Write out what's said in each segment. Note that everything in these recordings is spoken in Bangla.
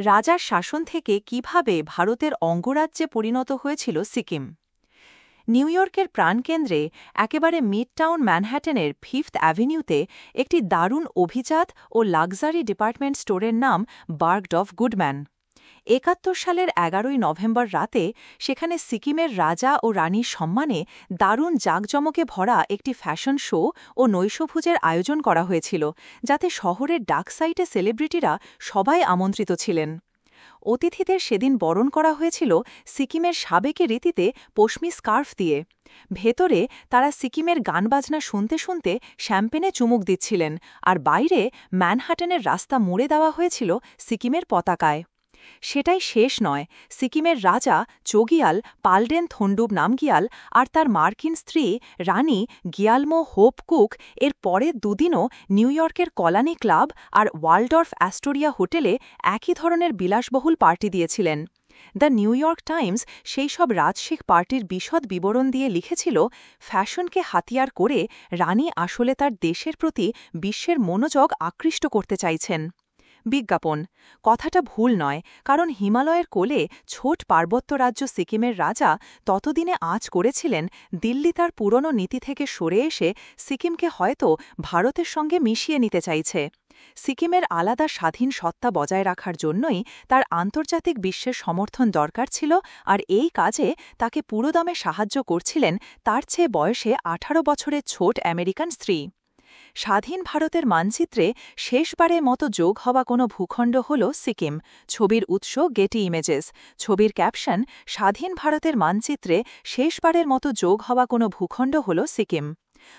রাজার শাসন থেকে কিভাবে ভারতের অঙ্গরাজ্যে পরিণত হয়েছিল সিকিম। নিউ ইয়র্কের প্রাণকেন্দ্রে একেবারে মিডটাউন ম্যানহ্যাটনের 5th অ্যাভিনিউতে একটি দারুণ অভিজাত ও লাক্সারি ডিপার্টমেন্ট স্টোরের নাম বার্গড অফ গুডম্যান। ৭১ সালের ১১ই নভেম্বর রাতে সেখানে সিকিমের রাজা ও রানীর সম্মানে দারুণ জাঁকজমকে ভরা একটি ফ্যাশন শো ও নৈশভোজের আয়োজন করা হয়েছিল, যাতে শহরের ডাক সাইটে সেলিব্রিটিরা সবাই আমন্ত্রিত ছিলেন। অতিথিদের সেদিন বরণ করা হয়েছিল সিকিমের সাবেকি রীতিতে পশমি স্কার্ফ দিয়ে। ভেতরে তারা সিকিমের গানবাজনা শুনতে শুনতে শ্যাম্পেনে চুমুক দিচ্ছিলেন, আর বাইরে ম্যানহাটনের রাস্তা মুড়ে দেওয়া হয়েছিল সিকিমের পতাকায়। সেটাই শেষ নয়, সিকিমের রাজা চোগিয়াল পালডেন থন্ডুব নামগিয়াল আর তার মার্কিন স্ত্রী রানী গিয়ালমো হোপ কুক এর পরের দুদিনও নিউ ইয়র্কের কলানি ক্লাব আর ওয়ালডর্ফ অ্যাস্টোরিয়া হোটেলে একই ধরনের বিলাসবহুল পার্টি দিয়েছিলেন। দ্য নিউ ইয়র্ক টাইমস সেই সব রাজশিক পার্টির বিশদ বিবরণ দিয়ে লিখেছিল, ফ্যাশনকে হাতিয়ার করে রানী আসলে তার দেশের প্রতি বিশ্বের মনোযোগ আকৃষ্ট করতে চাইছেন। বিজ্ঞাপন কথাটা ভুল নয়, কারণ হিমালয়ের কোলে ছোট পার্বত্য রাজ্য সিকিমের রাজা ততদিনে আঁচ করেছিলেন দিল্লি তার পুরনো নীতি থেকে সরে এসে সিকিমকে হয়তো ভারতের সঙ্গে মিশিয়ে নিতে চাইছে। সিকিমের আলাদা স্বাধীন সত্তা বজায় রাখার জন্যই তার আন্তর্জাতিক বিশ্বের সমর্থন দরকার ছিল, আর এই কাজে তাকে পুরোদমে সাহায্য করছিলেন তার চেয়ে বয়সে ১৮ বছরের ছোট আমেরিকান স্ত্রী। স্বাধীন ভারতের মানচিত্রে শেষবারের মতো যোগ হওয়া কোনো ভূখণ্ড হল সিকিম। ছবির উৎস গেটি ইমেজেস। ছবির ক্যাপশন, স্বাধীন ভারতের মানচিত্রে শেষবারের মতো যোগ হওয়া কোনো ভূখণ্ড হল সিকিম।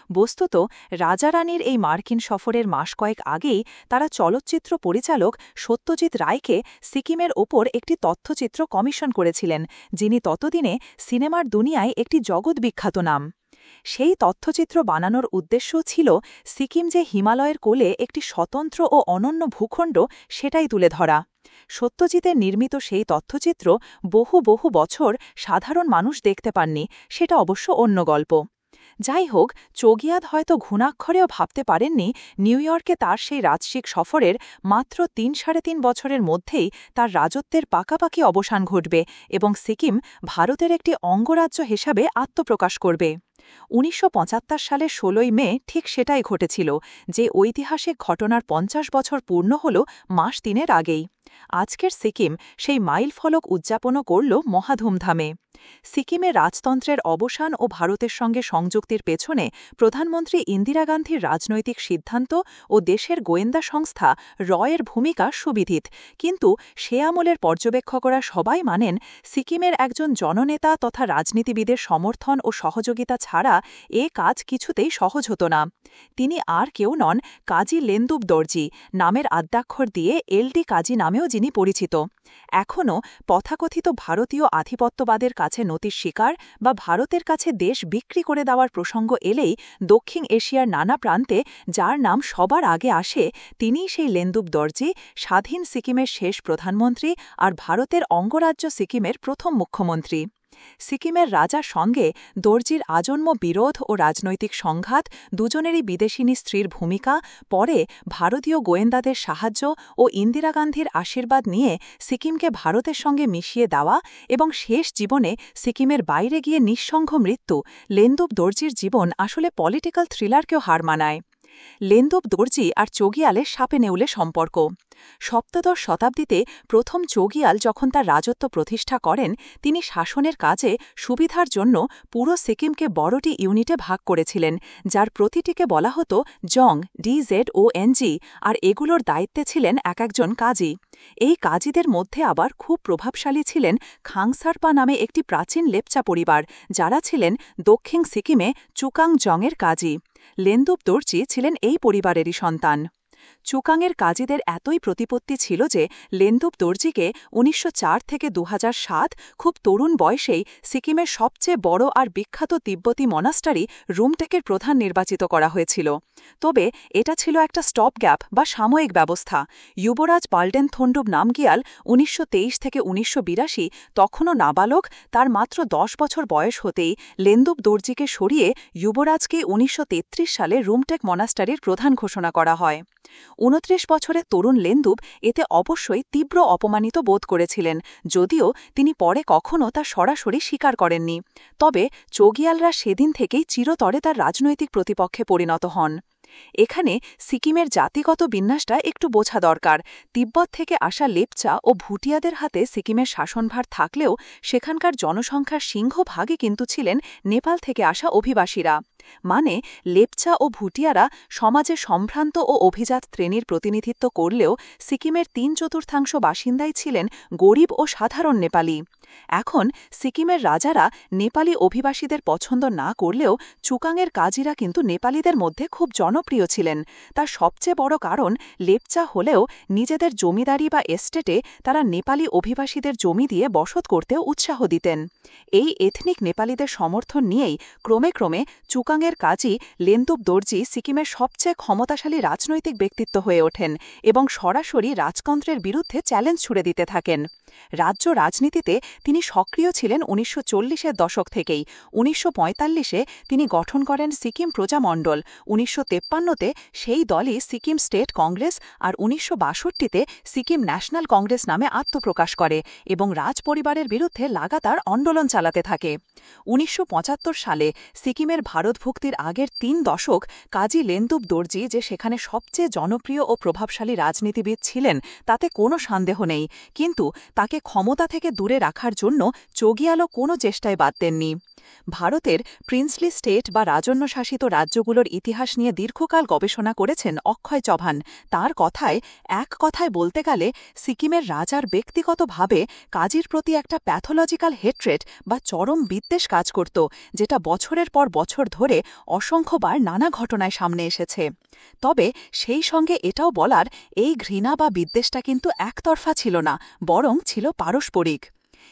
বস্তুত রাজা রানীর এই মার্কিন সফরের মাস কয়েক আগেই তারা চলচ্চিত্র পরিচালক সত্যজিৎ রায়কে সিকিমের ওপর একটি তথ্যচিত্র কমিশন করেছিলেন, যিনি ততদিনে সিনেমার দুনিয়ায় একটি জগৎবিখ্যাত নাম। সেই তথ্যচিত্র বানানোর উদ্দেশ্য ছিল সিকিম যে হিমালয়ের কোলে একটি স্বতন্ত্র ও অনন্য ভূখণ্ড, সেটাই তুলে ধরা। সত্যজিতের নির্মিত সেই তথ্যচিত্র বহু বহু বছর সাধারণ মানুষ দেখতে পাননি, সেটা অবশ্য অন্য গল্প। যাই হোক, চোগিয়াদ হয়তো ঘুণাক্ষরেও ভাবতে পারেননি নিউ ইয়র্কে তার সেই রাজশিক সফরের মাত্র ৩-৩.৫ বছরের মধ্যেই তার রাজত্বের পাকাপাকি অবসান ঘটবে এবং সিকিম ভারতের একটি অঙ্গরাজ্য হিসাবে আত্মপ্রকাশ করবে। ১৯৭৫ সালের ১৬ই মে ঠিক সেটাই ঘটেছিল, যে ঐতিহাসিক ঘটনার ৫০ বছর পূর্ণ হল মাস ৩ আগেই। আজকের সিকিম সেই মাইলফলক উদযাপনও করল মহাধুমধামে। সিকিমের রাজতন্ত্রের অবসান ও ভারতের সঙ্গে সংযুক্তির পেছনে প্রধানমন্ত্রী ইন্দিরা গান্ধীর রাজনৈতিক সিদ্ধান্ত ও দেশের গোয়েন্দা সংস্থা রয়ের ভূমিকা সুবিদিত, কিন্তু সে আমলের পর্যবেক্ষকরা সবাই মানেন সিকিমের একজন জননেতা তথা রাজনীতিবিদের সমর্থন ও সহযোগিতা ছাড়া এ কাজ কিছুতেই সহজ হতো না। তিনি আর কেউ নন, কাজী লেন্দুব দর্জি নামের আদ্যাক্ষর দিয়ে এলডি কাজী নামেও যিনি পরিচিত। এখনও তথাকথিত ভারতীয় আধিপত্যবাদের কাছে নতির শিকার বা ভারতের কাছে দেশ বিক্রি করে দেওয়ার প্রসঙ্গ এলেই দক্ষিণ এশিয়ার নানা প্রান্তে যার নাম সবার আগে আসে, তিনিই সেই লেন্দুব দর্জি, স্বাধীন সিকিমের শেষ প্রধানমন্ত্রী আর ভারতের অঙ্গরাজ্য সিকিমের প্রথম মুখ্যমন্ত্রী। সিকিমের রাজার সঙ্গে দর্জির আজন্ম বিরোধ ও রাজনৈতিক সংঘাত, দুজনেরই বিদেশিনী স্ত্রীর ভূমিকা, পরে ভারতীয় গোয়েন্দাদের সাহায্য ও ইন্দিরা গান্ধীর আশীর্বাদ নিয়ে সিকিমকে ভারতের সঙ্গে মিশিয়ে দেওয়া এবং শেষ জীবনে সিকিমের বাইরে গিয়ে নিঃসঙ্গ মৃত্যু, লেন্দুব দর্জির জীবন আসলে পলিটিক্যাল থ্রিলারকেও হার মানায়। লেন্দুব দর্জি আর চোগিয়ালের সাপে নেউলে সম্পর্ক। সপ্তদশ শতাব্দীতে প্রথম চোগিয়াল যখন তার রাজত্ব প্রতিষ্ঠা করেন, তিনি শাসনের কাজে সুবিধার জন্য পুরো সিকিমকে বড়টি ইউনিটে ভাগ করেছিলেন, যার প্রতিটিকে বলা হতো জং, DZONG, আর এগুলোর দায়িত্বে ছিলেন এক একজন কাজী। এই কাজীদের মধ্যে আবার খুব প্রভাবশালী ছিলেন খাংসারপা নামে একটি প্রাচীন লেপচা পরিবার, যারা ছিলেন দক্ষিণ সিকিমে চুকাং জংয়ের কাজী। লেন্দুব দর্জি ছিলেন এই পরিবারেরই সন্তান। চুকাংয়ের কাজীদের এতই প্রতিপত্তি ছিল যে লেন্দুব দর্জিকে ১৯০৪ থেকে ২০০৭ খুব তরুণ বয়সেই সিকিমের সবচেয়ে বড় আর বিখ্যাত তিব্বতী মনাস্টারি রুমটেকের প্রধান নির্বাচিত করা হয়েছিল। তবে এটা ছিল একটা স্টপ গ্যাপ বা সাময়িক ব্যবস্থা। যুবরাজ পালডেন থন্ডুব নামগিয়াল ১৯২৩ থেকে ১৯৮২, তখনও নাবালক, তার মাত্র ১০ বছর বয়স হতেই লেন্দুব দর্জিকে সরিয়ে যুবরাজকে ১৯৩৩ সালে রুমটেক মনাস্টারির প্রধান ঘোষণা করা হয়। 29 বছরের তরুণ লেন্দুব এতে অবশ্যই তীব্র অপমানিত বোধ করেছিলেন, যদিও তিনি পরে কখনও তা সরাসরি স্বীকার করেননি। তবে চোগিয়ালরা সেদিন থেকেই চিরতরে তার রাজনৈতিক প্রতিপক্ষে পরিণত হন। এখানে সিকিমের জাতিগত বিন্যাসটা একটু বোঝা দরকার। তিব্বত থেকে আসা লেপচা ও ভুটিয়াদের হাতে সিকিমের শাসনভার থাকলেও সেখানকার জনসংখ্যার সিংহভাগই কিন্তু ছিলেন নেপাল থেকে আসা অভিবাসীরা। মানে লেপচা ও ভুটিয়ারা সমাজে সম্ভ্রান্ত ও অভিজাত শ্রেণীর প্রতিনিধিত্ব করলেও সিকিমের 3/4 বাসিন্দাই ছিলেন গরিব ও সাধারণ নেপালি। এখন সিকিমের রাজারা নেপালি অভিবাসীদের পছন্দ না করলেও চুকাংয়ের কাজীরা কিন্তু নেপালিদের মধ্যে খুব জনপ্রিয় ছিলেন। তার সবচেয়ে বড় কারণ লেপচা হলেও নিজেদের জমিদারি বা এস্টেটে তারা নেপালি অভিবাসীদের জমি দিয়ে বসত করতেও উৎসাহ দিতেন। এই এথনিক নেপালিদের সমর্থন নিয়েই ক্রমে ক্রমে চুকাংয়ের কাজী লেন্দুব দর্জি সিকিমের সবচেয়ে ক্ষমতাশালী রাজনৈতিক ব্যক্তিত্ব হয়ে ওঠেন এবং সরাসরি রাজতন্ত্রের বিরুদ্ধে চ্যালেঞ্জ ছুড়ে দিতে থাকেন। রাজ্য রাজনীতিতে তিনি সক্রিয় ছিলেন 1940-এর দশক থেকেই। 1945-এ তিনি গঠন করেন সিকিম প্রজামণ্ডল। 1953-তে সেই দলই সিকিম স্টেট কংগ্রেস আর 1962-তে সিকিম ন্যাশনাল কংগ্রেস নামে আত্মপ্রকাশ করে এবং রাজ পরিবারের বিরুদ্ধে লাগাতার আন্দোলন চালাতে থাকে। 1975 সালে সিকিমের ভারতভুক্তির আগের 3 দশক কাজী লেন্দুব দর্জি যে সেখানে সবচেয়ে জনপ্রিয় ও প্রভাবশালী রাজনীতিবিদ ছিলেন তাতে কোনো সন্দেহ নেই, কিন্তু তাকে ক্ষমতা থেকে দূরে রাখার জন্য চোগিয়ালও কোনো চেষ্টায় বাদ দেননি। ভারতের প্রিন্সলি স্টেট বা রাজন্যশাসিত রাজ্যগুলোর ইতিহাস নিয়ে দীর্ঘকাল গবেষণা করেছেন অক্ষয় চৌহান। তার কথায় বলতে গেলে সিকিমের রাজার ব্যক্তিগতভাবে কাজীর প্রতি একটা প্যাথোলজিক্যাল হেট্রেট বা চরম বিদ্বেষ কাজ করত, যেটা বছরের পর বছর ধরে অসংখ্যবার নানা ঘটনায় সামনে এসেছে। তবে সেই সঙ্গে এটাও বলার, এই ঘৃণা বা বিদ্বেষটা কিন্তু একতরফা ছিল না, বরং ছিল পারস্পরিক।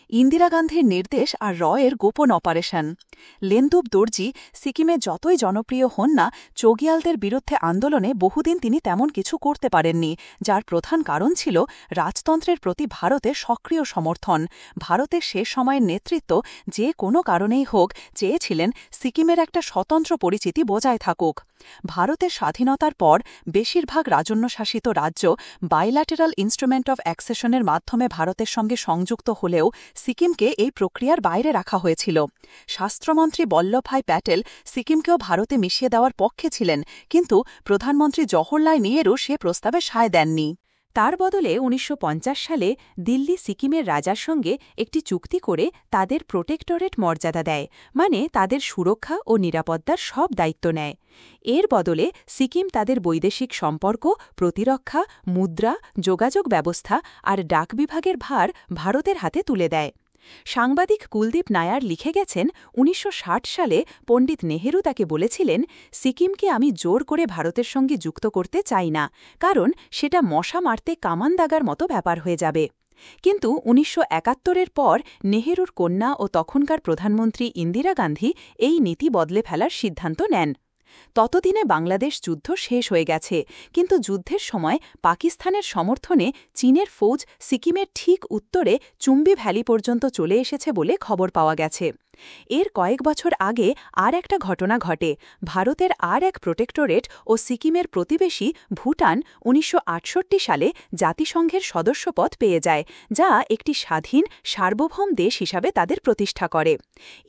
ইন্দিরা গান্ধীর নির্দেশ আর রয়ের গোপন অপারেশন। লেন্দুব দর্জি সিকিমে যতই জনপ্রিয় হন না, চোগিয়ালদের বিরুদ্ধে আন্দোলনে বহুদিন তিনি তেমন কিছু করতে পারেননি, যার প্রধান কারণ ছিল রাজতন্ত্রের প্রতি ভারতের সক্রিয় সমর্থন। ভারতের শেষ সময়ের নেতৃত্ব যে কোনো কারণেই হোক চেয়েছিলেন সিকিমের একটা স্বতন্ত্র পরিচিতি বজায় থাকুক। ভারতের স্বাধীনতার পর বেশিরভাগ রাজন্যশাসিত রাজ্য বাইল্যাটেরাল ইনস্ট্রুমেন্ট অফ অ্যাক্সেশনের মাধ্যমে ভারতের সঙ্গে সংযুক্ত হলেও সিকিমকে এই প্রক্রিয়ার বাইরে রাখা হয়েছিল। স্বাস্থ্যমন্ত্রী বল্লভভাই প্যাটেল সিকিমকেও ভারতে মিশিয়ে দেওয়ার পক্ষে ছিলেন, কিন্তু প্রধানমন্ত্রী জওহরলাল নেহেরু সে প্রস্তাবে সায় দেননি। তার বদলে 1950 সালে দিল্লি সিকিমের রাজার সঙ্গে একটি চুক্তি করে তাদের প্রোটেক্টরেট মর্যাদা দেয়, মানে তাদের সুরক্ষা ও নিরাপত্তার সব দায়িত্ব নেয়। এর বদলে সিকিম তাদের বৈদেশিক সম্পর্ক, প্রতিরক্ষা, মুদ্রা, যোগাযোগ ব্যবস্থা আর ডাক বিভাগের ভার ভারতের হাতে তুলে দেয়। সাংবাদিক কুলদীপ নায়ার লিখে গেছেন, 1960 সালে পণ্ডিত নেহেরু তাকে বলেছিলেন, সিকিমকে আমি জোর করে ভারতের সঙ্গে যুক্ত করতে চাই না, কারণ সেটা মশা মারতে কামান দাগার মতো ব্যাপার হয়ে যাবে। কিন্তু 1971-এর পর নেহেরুর কন্যা ও তখনকার প্রধানমন্ত্রী ইন্দিরা গান্ধী এই নীতি বদলে ফেলার সিদ্ধান্ত নেন। ততদিনে বাংলাদেশ যুদ্ধ শেষ হয়ে গেছে, কিন্তু যুদ্ধের সময় পাকিস্তানের সমর্থনে চীনের ফৌজ সিকিমের ঠিক উত্তরে চুম্বি ভ্যালি পর্যন্ত চলে এসেছে বলে খবর পাওয়া গেছে। এর কয়েক বছর আগে আর একটা ঘটনা ঘটে। ভারতের আর এক প্রোটেক্টরেট ও সিকিমের প্রতিবেশী ভুটান 1968 সালে জাতিসংঘের সদস্যপদ পেয়ে যায়, যা একটি স্বাধীন সার্বভৌম দেশ হিসাবে তাদের প্রতিষ্ঠা করে।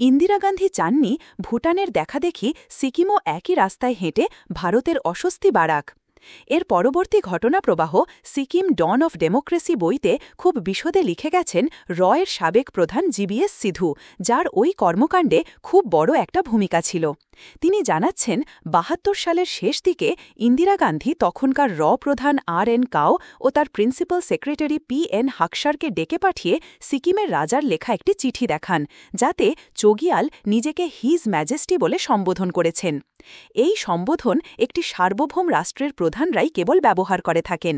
ইন্দিরা গান্ধী চাননি ভুটানের দেখাদেখি সিকিমও একই রাস্তায় হেঁটে ভারতের অস্বস্তি বাড়াক। এর পরবর্তী ঘটনাপ্রবাহ সিকিম ডন অফ ডেমোক্রেসি বইতে খুব বিশদে লিখে গেছেন রয়ের সাবেক প্রধান জিবিএস সিধু, যার ওই কর্মকাণ্ডে খুব বড় একটা ভূমিকা ছিল। তিনি জানাচ্ছেন, 72 সালের শেষ দিকে ইন্দিরা গান্ধী তখনকার প্রধান আর.এন. কাও ও তার প্রিন্সিপাল সেক্রেটারি পি.এন. হাকসারকে ডেকে পাঠিয়ে সিকিমের রাজার লেখা একটি চিঠি দেখান, যাতে চোগিয়াল নিজেকে হিজ ম্যাজেস্টি বলে সম্বোধন করেছেন। এই সম্বোধন একটি সার্বভৌম রাষ্ট্রের প্রধানরাই কেবল ব্যবহার করে থাকেন।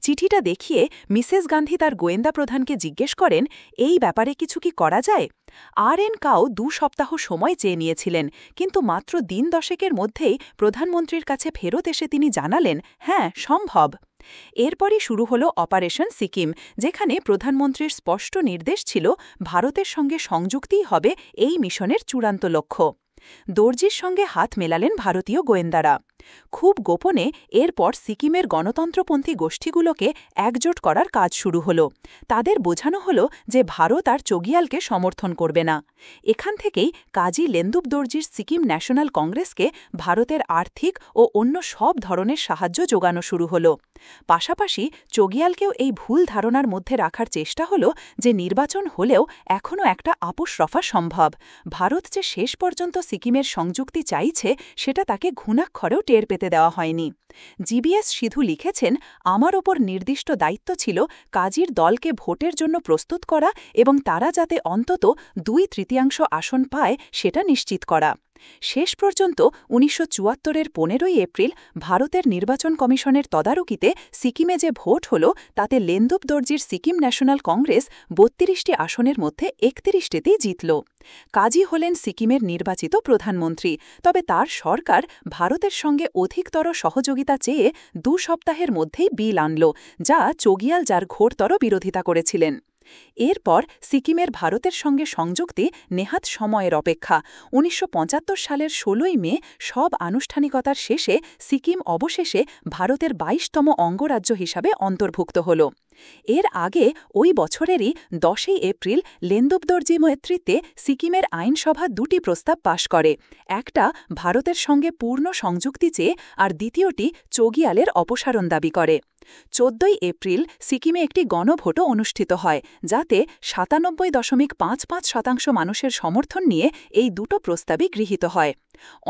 চিঠিটা দেখিয়ে মিসেস গান্ধী তার গোয়েন্দা প্রধানকে জিজ্ঞেস করেন, এই ব্যাপারে কিছু কি করা যায়? আর.এন. কাও 2 সপ্তাহ সময় চেয়ে নিয়েছিলেন, কিন্তু মাত্র দিন 10 মধ্যেই প্রধানমন্ত্রীর কাছে ফেরত এসে তিনি জানালেন, হ্যাঁ, সম্ভব। এরপরই শুরু হল অপারেশন সিকিম, যেখানে প্রধানমন্ত্রীর স্পষ্ট নির্দেশ ছিল ভারতের সঙ্গে সংযুক্তিই হবে এই মিশনের চূড়ান্ত লক্ষ্য। দর্জির সঙ্গে হাত মেলালেন ভারতীয় গোয়েন্দারা। খুব গোপনে এরপর সিকিমের গণতন্ত্রপন্থী গোষ্ঠীগুলোকে একজোট করার কাজ শুরু হল। তাদের বোঝানো হল যে ভারত আর চোগিয়ালকে সমর্থন করবে না। এখান থেকেই কাজী লেন্দুপ দর্জির সিকিম ন্যাশনাল কংগ্রেসকে ভারতের আর্থিক ও অন্য সব ধরনের সাহায্য যোগানো শুরু হল। পাশাপাশি চোগিয়ালকেও এই ভুল ধারণার মধ্যে রাখার চেষ্টা হল যে নির্বাচন হলেও এখনও একটা আপোষ রফা সম্ভব। ভারত যে শেষ পর্যন্ত সিকিমের সংযুক্তি চাইছে সেটা তাকে ঘুণাক্ষরেও টের পেতে দেওয়া হয়নি। জিবিএস সিধু লিখেছেন, আমার ওপর নির্দিষ্ট দায়িত্ব ছিল কাজীর দলকে ভোটের জন্য প্রস্তুত করা এবং তারা যাতে অন্তত 2/3 আসন পায় সেটা নিশ্চিত করা। শেষ পর্যন্ত 1974-এর 15ই এপ্রিল ভারতের নির্বাচন কমিশনের তদারকিতে সিকিমে যে ভোট হল তাতে লেন্দুপ দর্জির সিকিম ন্যাশনাল কংগ্রেস 32টি আসনের মধ্যে 31টিতেই জিতল। কাজী হলেন সিকিমের নির্বাচিত প্রধানমন্ত্রী, তবে তার সরকার ভারতের সঙ্গে অধিকতর সহযোগিতা চেয়ে 2 সপ্তাহের মধ্যেই বিল আনল, যা চোগিয়াল যার ঘোরতর বিরোধিতা করেছিলেন। এরপর সিকিমের ভারতের সঙ্গে সংযুক্তি নেহাত সময়ের অপেক্ষা। 1975 সালের 16ই মে সব আনুষ্ঠানিকতার শেষে সিকিম অবশেষে ভারতের 22তম অঙ্গরাজ্য হিসাবে অন্তর্ভুক্ত হল। এর আগে ওই বছরেরই 10ই এপ্রিল লেন্দুপ দর্জি নেতৃত্বে সিকিমের আইনসভা 2টি প্রস্তাব পাশ করে। একটা ভারতের সঙ্গে পূর্ণ সংযুক্তি চেয়ে আর দ্বিতীয়টি চোগিয়ালের অপসারণ দাবি করে। 14ই এপ্রিল সিকিমে একটি গণভোটও অনুষ্ঠিত হয়, যাতে 97.55% মানুষের সমর্থন নিয়ে এই দুটো প্রস্তাবই গৃহীত হয়।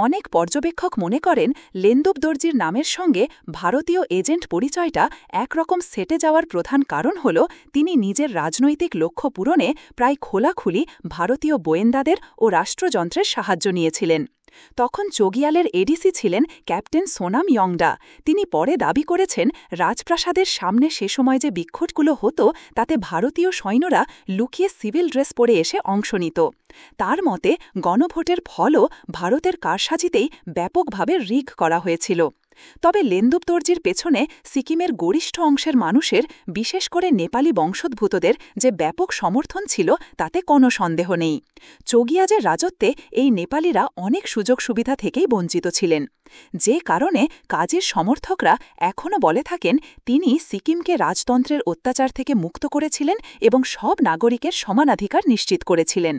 অনেক পর্যবেক্ষক মনে করেন লেন্দুপ দর্জির নামের সঙ্গে ভারতীয় এজেন্ট পরিচয়টা একরকম সেটে যাওয়ার প্রধান কারণ হল তিনি নিজের রাজনৈতিক লক্ষ্য পূরণে প্রায় খোলাখুলি ভারতীয় গোয়েন্দাদের ও রাষ্ট্রযন্ত্রের সাহায্য নিয়েছিলেন। তখন চোগিয়ালের এডিসি ছিলেন ক্যাপ্টেন সোনাম ইয়ংডা। তিনি পরে দাবি করেছেন রাজপ্রাসাদের সামনে সে সময় যে বিক্ষোভগুলো হতো তাতে ভারতীয় সৈন্যরা লুকিয়ে সিভিল ড্রেস পরে এসে অংশ নিত। তার মতে গণভোটের ফলও ভারতের কারসাজিতেই ব্যাপকভাবে রিগ করা হয়েছিল। তবে লেন্দুপ দর্জির পেছনে সিকিমের গরিষ্ঠ অংশের মানুষের, বিশেষ করে নেপালি বংশোদ্ভূতদের যে ব্যাপক সমর্থন ছিল তাতে কোনো সন্দেহ নেই। চোগিয়াজের রাজত্বে এই নেপালিরা অনেক সুযোগ সুবিধা থেকেই বঞ্চিত ছিলেন, যে কারণে কাজীর সমর্থকরা এখনও বলে থাকেন তিনি সিকিমকে রাজতন্ত্রের অত্যাচার থেকে মুক্ত করেছিলেন এবং সব নাগরিকের সমানাধিকার নিশ্চিত করেছিলেন।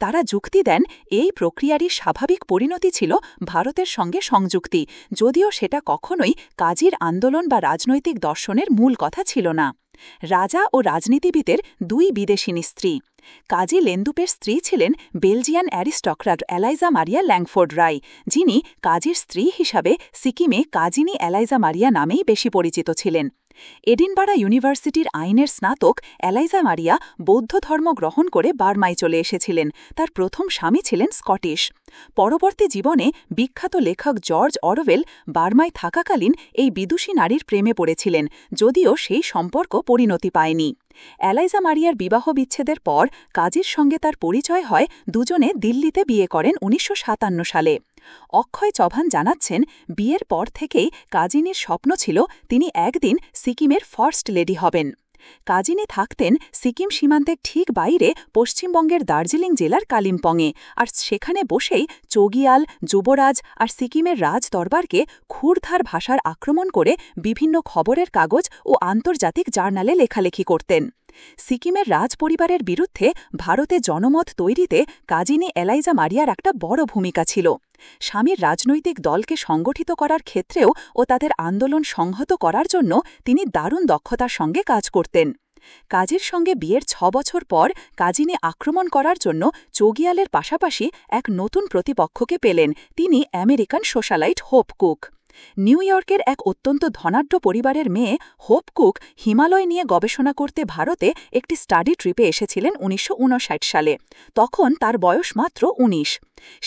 তারা যুক্তি দেন এই প্রক্রিয়ারই স্বাভাবিক পরিণতি ছিল ভারতের সঙ্গে সংযুক্তি, যদিও সেটা কখনোই কাজীর আন্দোলন বা রাজনৈতিক দর্শনের মূল কথা ছিল না। রাজা ও রাজনীতিবিদের 2 বিদেশিনী স্ত্রী। কাজী লেন্দুপের স্ত্রী ছিলেন বেলজিয়ান অ্যারিস্টক্রাট এলাইজা মারিয়া ল্যাংফোর্ড রায়, যিনি কাজীর স্ত্রী হিসাবে সিকিমে কাজিনী এলাইজা মারিয়া নামেই বেশি পরিচিত ছিলেন। এডিনবারা ইউনিভার্সিটির আইনের স্নাতক এলাইজা মারিয়া বৌদ্ধ ধর্ম গ্রহণ করে বার্মায় চলে এসেছিলেন। তার প্রথম স্বামী ছিলেন স্কটিশ। পরবর্তী জীবনে বিখ্যাত লেখক জর্জ অরওয়েল বার্মায় থাকাকালীন এই বিদুষী নারীর প্রেমে পড়েছিলেন, যদিও সেই সম্পর্ক পরিণতি পায়নি। এলাইজা মারিয়ার বিবাহ বিচ্ছেদের পর কাজীর সঙ্গে তার পরিচয় হয়, দুজনে দিল্লিতে বিয়ে করেন 1957 সালে। অক্ষয় চৌহান জানাচ্ছেন, বিয়ের পর থেকেই কাজিনীর স্বপ্ন ছিল তিনি একদিন সিকিমের ফার্স্ট লেডি হবেন। কাজিনী থাকতেন সিকিম সীমান্তের ঠিক বাইরে পশ্চিমবঙ্গের দার্জিলিং জেলার কালিম্পংয়ে, আর সেখানে বসেই চোগিয়াল, যুবরাজ আর সিকিমের রাজ দরবারকে ক্ষুরধার ভাষার আক্রমণ করে বিভিন্ন খবরের কাগজ ও আন্তর্জাতিক জার্নালে লেখালেখি করতেন। সিকিমের রাজ পরিবারের বিরুদ্ধে ভারতে জনমত তৈরিতে কাজিনী এলাইজা মারিয়ার একটা বড় ভূমিকা ছিল। স্বামীর রাজনৈতিক দলকে সংগঠিত করার ক্ষেত্রেও ও তাদের আন্দোলন সংহত করার জন্য তিনি দারুণ দক্ষতার সঙ্গে কাজ করতেন। কাজীর সঙ্গে বিয়ের 6 বছর পর কাজিনী আক্রমণ করার জন্য চোগিয়ালের পাশাপাশি এক নতুন প্রতিপক্ষকে পেলেন, তিনি American socialite hope cook. New ইয়র্কের এক অত্যন্ত ধনাঢ্য পরিবারের মেয়ে হোপ কুক হিমালয় নিয়ে গবেষণা করতে ভারতে একটি স্টাডি ট্রিপে এসেছিলেন 1959 সালে। তখন তার বয়স মাত্র 19।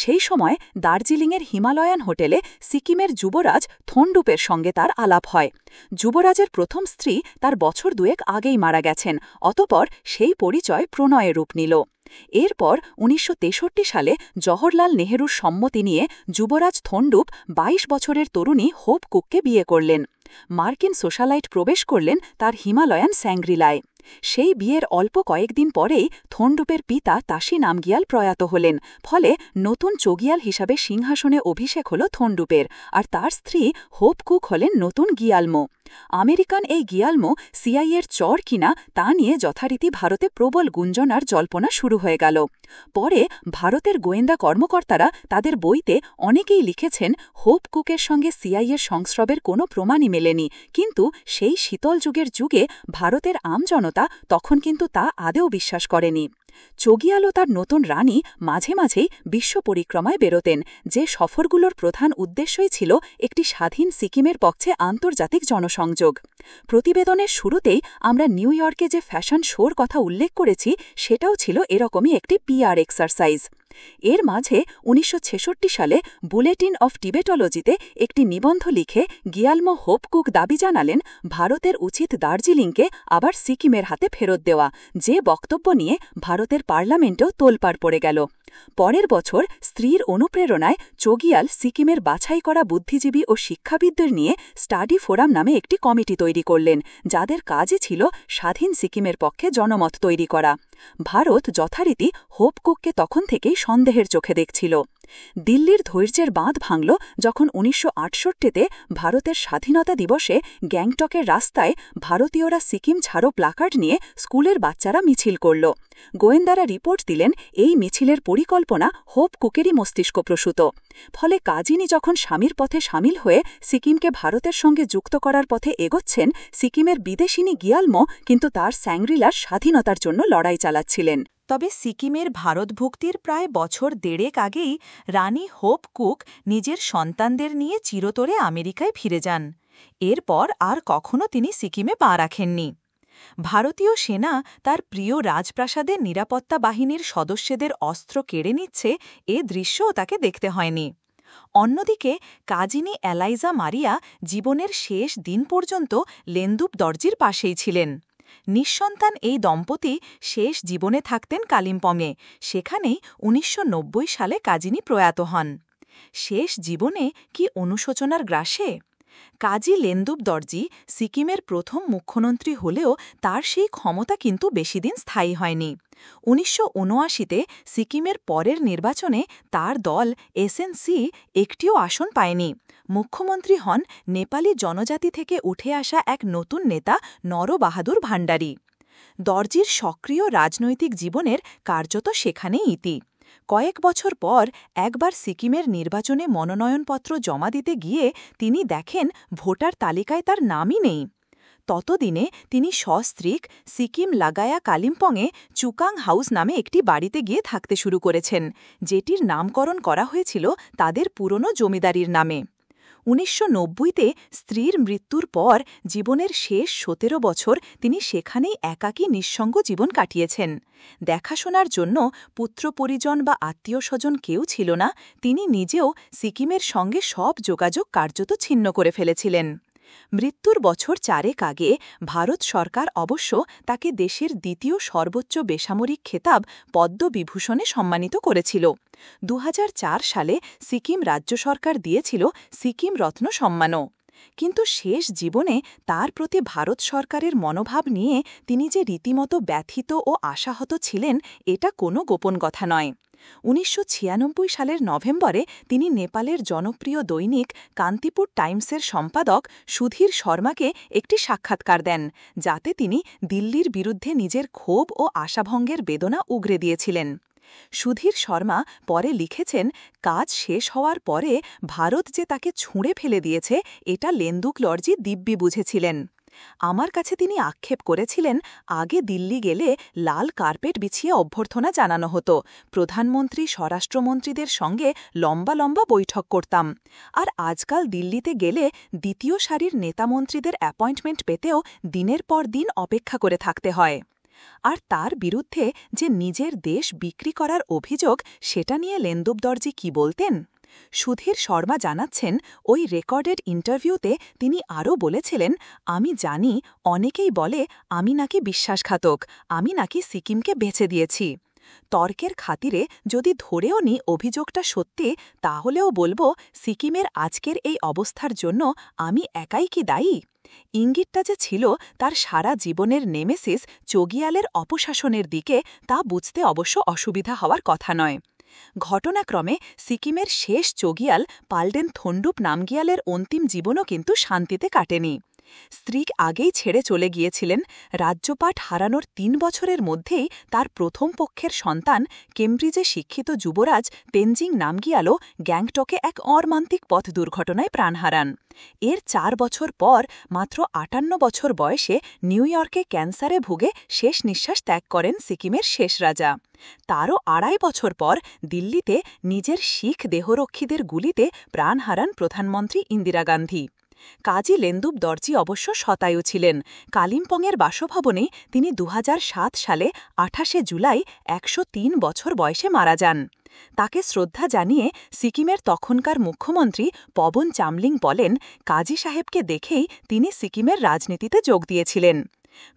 সেই সময় দার্জিলিংয়ের হিমালয়ান হোটেলে সিকিমের যুবরাজ থোন্ডুপের সঙ্গে তার আলাপ হয়। যুবরাজের প্রথম স্ত্রী তার বছর 2 আগেই মারা গেছেন, অতঃপর সেই পরিচয় প্রণয়ে রূপ নিল। এরপর ১৯৬৩ সালে জওহরলাল নেহরুর সম্মতি নিয়ে যুবরাজ থন্ডুপ ২২ বছরের তরুণী হোপ কুককে বিয়ে করলেন। মার্কিন সোশ্যালাইট প্রবেশ করলেন তার হিমালয়ান স্যাংগ্রিলায়। সেই বিয়ের অল্প কয়েকদিন পরেই থন্ডুপের পিতা তাশি নামগিয়াল প্রয়াত হলেন, ফলে নতুন চোগিয়াল হিসাবে সিংহাসনে অভিষেক হল থন্ডুপের, আর তার স্ত্রী হোপ কুক হলেন নতুন গিয়ালমো। আমেরিকান এই গিয়ালমো সিআইএর চর কিনা তা নিয়ে যথারীতি ভারতে প্রবল গুঞ্জন আর জল্পনা শুরু হয়ে গেল। পরে ভারতের গোয়েন্দা কর্মকর্তারা তাদের বইতে অনেকেই লিখেছেন হোপ কুকের সঙ্গে সিআইএর সংস্রবের কোনো প্রমাণই মেলেনি, কিন্তু সেই শীতল যুগে ভারতের আমজনতা তখন কিন্তু তা আদেও বিশ্বাস করেনি। চোগিয়াল ও তার নতুন রানী মাঝে মাঝেই বিশ্ব পরিক্রমায় বেরোতেন, যে সফরগুলোর প্রধান উদ্দেশ্যই ছিল একটি স্বাধীন সিকিমের পক্ষে আন্তর্জাতিক জনসংযোগ। প্রতিবেদনের শুরুতেই আমরা নিউ ইয়র্কে যে ফ্যাশন শোর কথা উল্লেখ করেছি, সেটাও ছিল এরকমই একটি পিআর এক্সারসাইজ। এর মাঝে ১৯৬৬ সালে বুলেটিন অফ টিবেটোলজিতে একটি নিবন্ধ লিখে গিয়ালমো হোপ কুক দাবি জানালেন ভারতের উচিত দার্জিলিংকে আবার সিকিমের হাতে ফেরত দেওয়া, যে বক্তব্য নিয়ে ভারতের পার্লামেন্টেও তোলপাড় পড়ে গেল। পরের বছর স্ত্রীর অনুপ্রেরণায় চোগিয়াল সিকিমের বাছাই করা বুদ্ধিজীবী ও শিক্ষাবিদদের নিয়ে স্টাডি ফোরাম নামে একটি কমিটি তৈরি করলেন, যাদের কাজই ছিল স্বাধীন সিকিমের পক্ষে জনমত তৈরি করা। ভারত যথারীতি হোপ কুককে তখন থেকেই সন্দেহের চোখে দেখছিল। দিল্লির ধৈর্যের বাঁধ ভাঙল যখন ১৯৬৮তে ভারতের স্বাধীনতা দিবসে গ্যাংটকের রাস্তায় ভারতীয়রা সিকিম ছাড়ো প্লাকার্ড নিয়ে স্কুলের বাচ্চারা মিছিল করল। গোয়েন্দারা রিপোর্ট দিলেন এই মিছিলের পরিকল্পনা হোপ কুকেরই মস্তিষ্কপ্রসূত। ফলে কাজিনী যখন স্বামীর পথে সামিল হয়ে সিকিমকে ভারতের সঙ্গে যুক্ত করার পথে এগোচ্ছেন, সিকিমের বিদেশিনী গিয়ালমো কিন্তু তার স্যাংগ্রিলার স্বাধীনতার জন্য লড়াই চালাচ্ছিলেন। তবে সিকিমের ভারতভুক্তির প্রায় বছর দেড়েক আগেই রানী হোপ কুক নিজের সন্তানদের নিয়ে চিরতরে আমেরিকায় ফিরে যান। এরপর আর কখনো তিনি সিকিমে পা রাখেননি। ভারতীয় সেনা তার প্রিয় রাজপ্রাসাদের নিরাপত্তা বাহিনীর সদস্যদের অস্ত্র কেড়ে নিচ্ছে, এ দৃশ্যও তাকে দেখতে হয়নি। অন্যদিকে কাজিনী এলাইজা মারিয়া জীবনের শেষ দিন পর্যন্ত লেন্দুপ দর্জির পাশেই ছিলেন। নিঃসন্তান এই দম্পতি শেষ জীবনে থাকতেন কালিম্পংয়ে, সেখানেই ১৯৯০ সালে কাজিনী প্রয়াত হন। শেষ জীবনে কি অনুশোচনার গ্রাসে? কাজী লেন্দুপ দর্জি সিকিমের প্রথম মুখ্যমন্ত্রী হলেও তার সেই ক্ষমতা কিন্তু বেশিদিন স্থায়ী হয়নি। ১৯৭৯-তে সিকিমের পরের নির্বাচনে তার দল এসএনসি একটিও আসন পায়নি। মুখ্যমন্ত্রী হন নেপালি জনজাতি থেকে উঠে আসা এক নতুন নেতা নরবাহাদুর ভান্ডারী। দর্জির সক্রিয় রাজনৈতিক জীবনের কার্যত সেখানেই ইতি। কয়েক বছর পর একবার সিকিমের নির্বাচনে মনোনয়নপত্র জমা দিতে গিয়ে তিনি দেখেন ভোটার তালিকায় তার নামই নেই। ততদিনে তিনি সস্ত্রীক সিকিম লাগায়া কালিম্পংয়ে চুকাং হাউস নামে একটি বাড়িতে গিয়ে থাকতে শুরু করেছেন, যেটির নামকরণ করা হয়েছিল তাদের পুরনো জমিদারির নামে। ১৯৯০-তে স্ত্রীর মৃত্যুর পর জীবনের শেষ ১৭ বছর তিনি সেখানেই একাকী নিঃসঙ্গ জীবন কাটিয়েছেন। দেখাশোনার জন্য পুত্র পরিজন বা আত্মীয়স্বজন কেউ ছিল না, তিনি নিজেও সিকিমের সঙ্গে সব যোগাযোগ কার্যত ছিন্ন করে ফেলেছিলেন। মৃত্যুর বছর ৪ আগে ভারত সরকার অবশ্য তাকে দেশের দ্বিতীয় সর্বোচ্চ বেসামরিক খেতাব পদ্মবিভূষণে সম্মানিত করেছিল। ২০০৪ সালে সিকিম রাজ্য সরকার দিয়েছিল সিকিম রত্ন সম্মানও। কিন্তু শেষ জীবনে তার প্রতি ভারত সরকারের মনোভাব নিয়ে তিনি যে রীতিমতো ব্যথিত ও আশাহত ছিলেন, এটা কোনো গোপন কথা নয়। ১৯৯৬ সালের নভেম্বরে তিনি নেপালের জনপ্রিয় দৈনিক কান্তিপুর টাইমসের সম্পাদক সুধীর শর্মাকে একটি সাক্ষাৎকার দেন, যাতে তিনি দিল্লির বিরুদ্ধে নিজের ক্ষোভ ও আশাভঙ্গের বেদনা উগরে দিয়েছিলেন। সুধীর শর্মা পরে লিখেছেন, কাজ শেষ হওয়ার পরে ভারত যে তাকে ছুঁড়ে ফেলে দিয়েছে, এটা লেন্দুপ দর্জি দিব্যি বুঝেছিলেন। আমার কাছে তিনি আক্ষেপ করেছিলেন, আগে দিল্লি গেলে লাল কার্পেট বিছিয়ে অভ্যর্থনা জানানো হতো, প্রধানমন্ত্রী স্বরাষ্ট্রমন্ত্রীদের সঙ্গে লম্বা লম্বা বৈঠক করতাম, আর আজকাল দিল্লিতে গেলে দ্বিতীয় সারির নেতামন্ত্রীদের অ্যাপয়েন্টমেন্ট পেতেও দিনের পর দিন অপেক্ষা করে থাকতে হয়। আর তার বিরুদ্ধে যে নিজের দেশ বিক্রি করার অভিযোগ, সেটা নিয়ে লেন্দুপ দর্জি কি বলতেন? সুধীর শর্মা জানাচ্ছেন, ওই রেকর্ডেড ইন্টারভিউতে তিনি আরও বলেছিলেন, আমি জানি অনেকেই বলে আমি নাকি বিশ্বাসঘাতক, আমি নাকি সিকিমকে বেছে দিয়েছি। তর্কের খাতিরে যদি ধরেও নি অভিযোগটা সত্যি, তাহলেও বলবো সিকিমের আজকের এই অবস্থার জন্য আমি একাই কি দায়ী? ইঙ্গিতটা যে ছিল তার সারা জীবনের নেমেসিস চোগিয়ালের অপশাসনের দিকে, তা বুঝতে অবশ্য অসুবিধা হওয়ার কথা নয়। ঘটনাক্রমে সিকিমের শেষ চোগিয়াল পালডেন থন্ডুপ নামগিয়ালের অন্তিম জীবনও কিন্তু শান্তিতে কাটেনি। স্ত্রী আগেই ছেড়ে চলে গিয়েছিলেন। রাজ্যপাট হারানোর ৩ বছরের মধ্যেই তার প্রথম পক্ষের সন্তান কেমব্রিজে শিক্ষিত যুবরাজ তেনজিং নামগিয়ালও গ্যাংটকে এক অমর্মান্তিক পথ দুর্ঘটনায় প্রাণ হারান। এর ৪ বছর পর মাত্র ৫৮ বছর বয়সে নিউ ইয়র্কে ক্যান্সারে ভুগে শেষ নিঃশ্বাস ত্যাগ করেন সিকিমের শেষ রাজা। তারও ২.৫ বছর পর দিল্লিতে নিজের শিখ দেহরক্ষীদের গুলিতে প্রাণ হারান প্রধানমন্ত্রী ইন্দিরা গান্ধী। কাজী লেন্দুব দর্জি অবশ্য শতায়ু ছিলেন। কালিম্পংয়ের বাসভবনেই তিনি ২০০৭ সালে ২৮ জুলাই ১০৩ বছর বয়সে মারা যান। তাকে শ্রদ্ধা জানিয়ে সিকিমের তখনকার মুখ্যমন্ত্রী পবন চামলিং বলেন, কাজী সাহেবকে দেখেই তিনি সিকিমের রাজনীতিতে যোগ দিয়েছিলেন।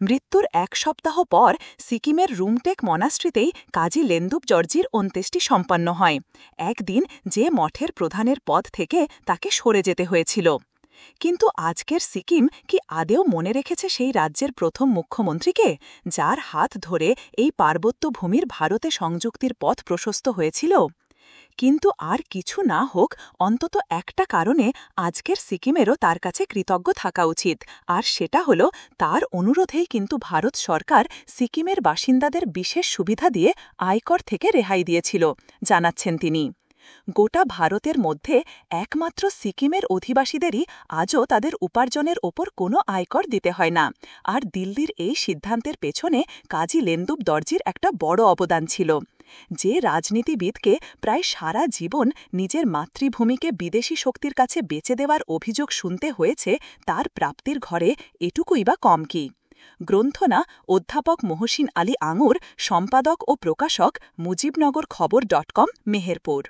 মৃত্যুর ১ সপ্তাহ পর সিকিমের রুমটেক মনাস্ট্রিতেই কাজী লেন্দুব দর্জির অন্ত্যেষ্টি সম্পন্ন হয়, একদিন যে মঠের প্রধানের পদ থেকে তাকে সরে যেতে হয়েছিল। কিন্তু আজকের সিকিম কি আদেও মনে রেখেছে সেই রাজ্যের প্রথম মুখ্যমন্ত্রীকে, যার হাত ধরে এই পার্বত্য ভূমির ভারতে সংযুক্তির পথ প্রশস্ত হয়েছিল? কিন্তু আর কিছু না হোক, অন্তত একটা কারণে আজকের সিকিমেরও তার কাছে কৃতজ্ঞ থাকা উচিত, আর সেটা হলো তার অনুরোধেই কিন্তু ভারত সরকার সিকিমের বাসিন্দাদের বিশেষ সুবিধা দিয়ে আয়কর থেকে রেহাই দিয়েছিল, জানাচ্ছেন তিনি। গোটা ভারতের মধ্যে একমাত্র সিকিমের অধিবাসীদেরই আজও তাদের উপার্জনের ওপর কোনো আয়কর দিতে হয় না, আর দিল্লির এই সিদ্ধান্তের পেছনে কাজী লেন্দুব দর্জির একটা বড় অবদান ছিল। যে রাজনীতিবিদকে প্রায় সারা জীবন নিজের মাতৃভূমিকে বিদেশি শক্তির কাছে বেচে দেওয়ার অভিযোগ শুনতে হয়েছে, তার প্রাপ্তির ঘরে এটুকুই বা কম কি? গ্রন্থনা অধ্যাপক মহসিন আলী আঙুর, সম্পাদক ও প্রকাশক, মুজিবনগর খবর.com, মেহেরপুর।